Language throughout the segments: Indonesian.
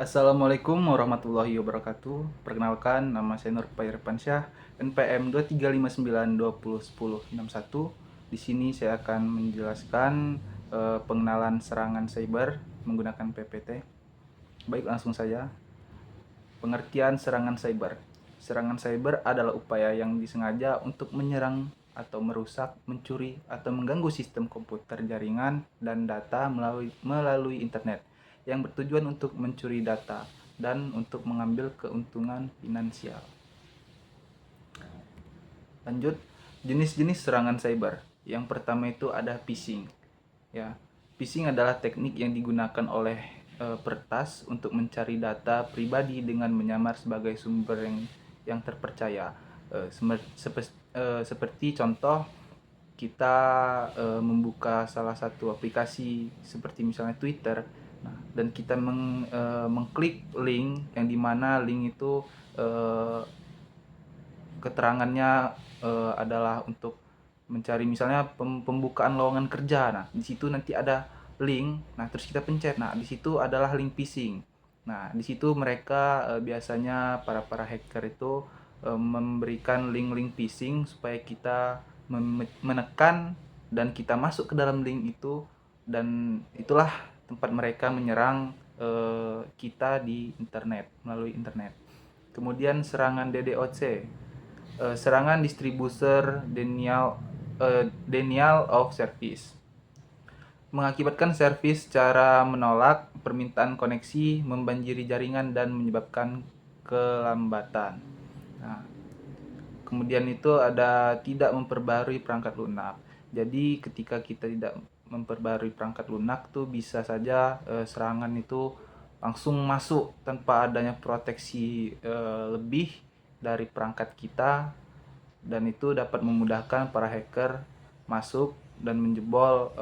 Assalamualaikum warahmatullahi wabarakatuh. Perkenalkan, nama saya Nur Irfansyah, NPM 235920101. Di sini saya akan menjelaskan pengenalan serangan cyber menggunakan PPT. Baik, langsung saja. Pengertian serangan cyber. Serangan cyber adalah upaya yang disengaja untuk menyerang atau merusak, mencuri, atau mengganggu sistem komputer, jaringan, dan data melalui internet yang bertujuan untuk mencuri data dan untuk mengambil keuntungan finansial. Lanjut, jenis-jenis serangan cyber. Yang pertama itu ada phishing. Ya, phishing adalah teknik yang digunakan oleh peretas untuk mencari data pribadi dengan menyamar sebagai sumber yang terpercaya. Seperti contoh, kita membuka salah satu aplikasi seperti misalnya Twitter, dan kita mengklik link yang dimana link itu eh, keterangannya adalah untuk mencari misalnya pembukaan lowongan kerja. Nah, di situ nanti ada link. Nah, terus kita pencet. Nah, di situ adalah link phishing. Nah, di situ mereka biasanya para hacker itu memberikan link-link phishing supaya kita menekan dan kita masuk ke dalam link itu, dan itulah tempat mereka menyerang kita di internet, melalui internet. Kemudian serangan DDoC, serangan distributor denial of service, mengakibatkan servis secara menolak permintaan koneksi, membanjiri jaringan, dan menyebabkan kelambatan. Nah, kemudian itu ada tidak memperbarui perangkat lunak. Jadi ketika kita tidak memperbarui perangkat lunak tuh bisa saja serangan itu langsung masuk tanpa adanya proteksi lebih dari perangkat kita, dan itu dapat memudahkan para hacker masuk dan menjebol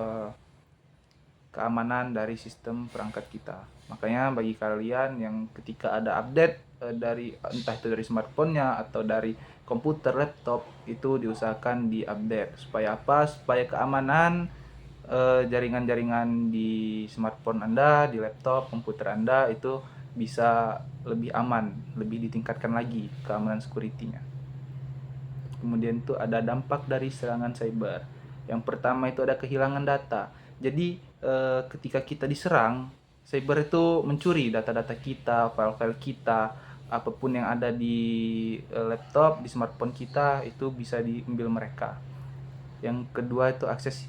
keamanan dari sistem perangkat kita. Makanya bagi kalian yang ketika ada update dari entah itu dari smartphone-nya atau dari komputer, laptop, itu diusahakan diupdate. Supaya apa? Supaya keamanan jaringan-jaringan di smartphone Anda, di laptop, komputer Anda itu bisa lebih aman, lebih ditingkatkan lagi keamanan security-nya. Kemudian itu ada dampak dari serangan cyber. Yang pertama itu ada kehilangan data. Jadi ketika kita diserang, cyber itu mencuri data-data kita, file-file kita, apapun yang ada di laptop, di smartphone kita itu bisa diambil mereka. Yang kedua itu akses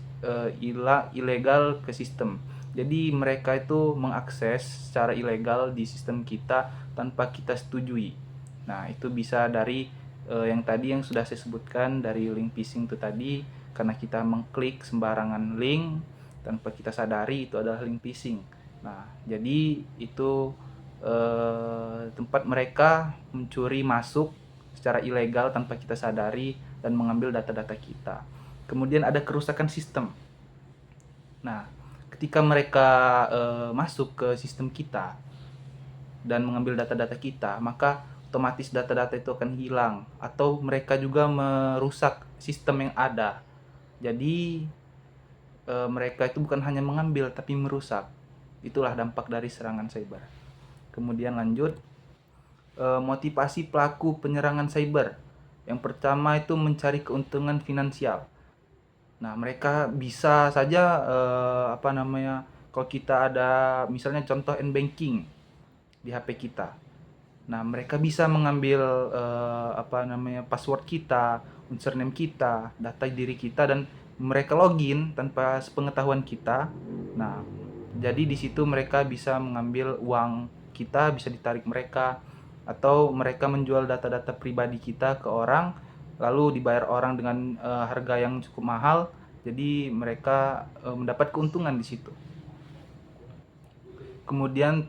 ilegal ke sistem. Jadi mereka itu mengakses secara ilegal di sistem kita tanpa kita setujui. Nah, itu bisa dari yang tadi yang sudah saya sebutkan, dari link phishing itu tadi, karena kita mengklik sembarangan link tanpa kita sadari itu adalah link phishing. Nah, jadi itu tempat mereka mencuri masuk secara ilegal tanpa kita sadari dan mengambil data-data kita. Kemudian ada kerusakan sistem. Nah, ketika mereka masuk ke sistem kita dan mengambil data-data kita, maka otomatis data-data itu akan hilang, atau mereka juga merusak sistem yang ada. Jadi mereka itu bukan hanya mengambil tapi merusak. Itulah dampak dari serangan cyber. Kemudian lanjut, motivasi pelaku penyerangan cyber. Yang pertama itu mencari keuntungan finansial. Nah, mereka bisa saja kalau kita ada misalnya contoh banking di HP kita. Nah, mereka bisa mengambil password kita, username kita, data diri kita, dan mereka login tanpa sepengetahuan kita. Nah, jadi di situ mereka bisa mengambil uang kita, bisa ditarik mereka, atau mereka menjual data-data pribadi kita ke orang, lalu dibayar orang dengan harga yang cukup mahal. Jadi mereka mendapat keuntungan di situ. Kemudian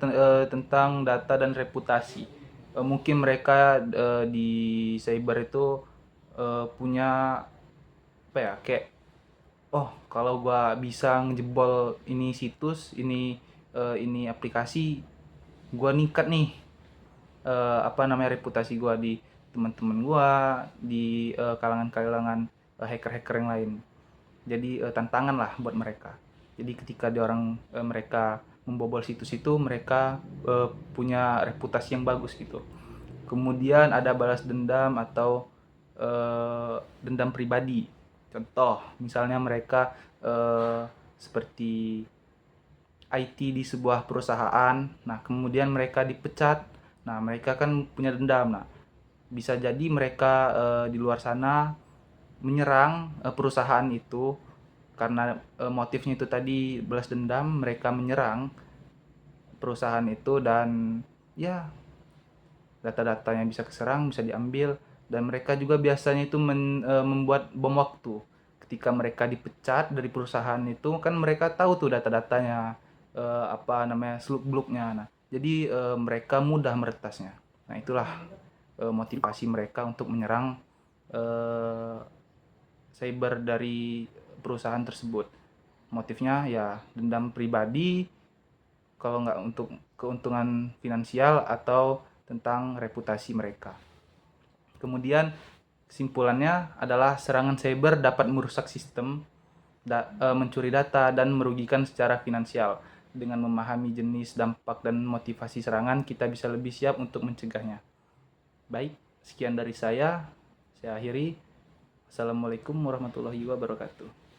tentang data dan reputasi. Mungkin mereka di cyber itu punya apa ya, kayak, oh kalau gua bisa ngejebol ini situs, ini aplikasi, gua ningkat nih reputasi gua di teman-teman gua, di kalangan-kalangan hacker-hacker yang lain. Jadi tantangan lah buat mereka. Jadi ketika mereka membobol situs itu mereka punya reputasi yang bagus gitu. Kemudian ada balas dendam atau dendam pribadi. Contoh, misalnya mereka seperti IT di sebuah perusahaan, nah kemudian mereka dipecat, nah mereka kan punya dendam. Nah, bisa jadi mereka di luar sana menyerang perusahaan itu karena motifnya itu tadi balas dendam, mereka menyerang perusahaan itu dan ya data-datanya bisa keserang, bisa diambil, dan mereka juga biasanya itu membuat bom waktu. Ketika mereka dipecat dari perusahaan itu kan mereka tahu tuh data-datanya apa namanya seluk-beluknya. Nah, jadi mereka mudah meretasnya. Nah, itulah motivasi mereka untuk menyerang eh, cyber dari perusahaan tersebut. Motifnya ya dendam pribadi, kalau nggak untuk keuntungan finansial atau tentang reputasi mereka. Kemudian kesimpulannya adalah serangan cyber dapat merusak sistem, mencuri data, dan merugikan secara finansial. Dengan memahami jenis, dampak, dan motivasi serangan, kita bisa lebih siap untuk mencegahnya. Baik, sekian dari saya akhiri. Assalamualaikum warahmatullahi wabarakatuh.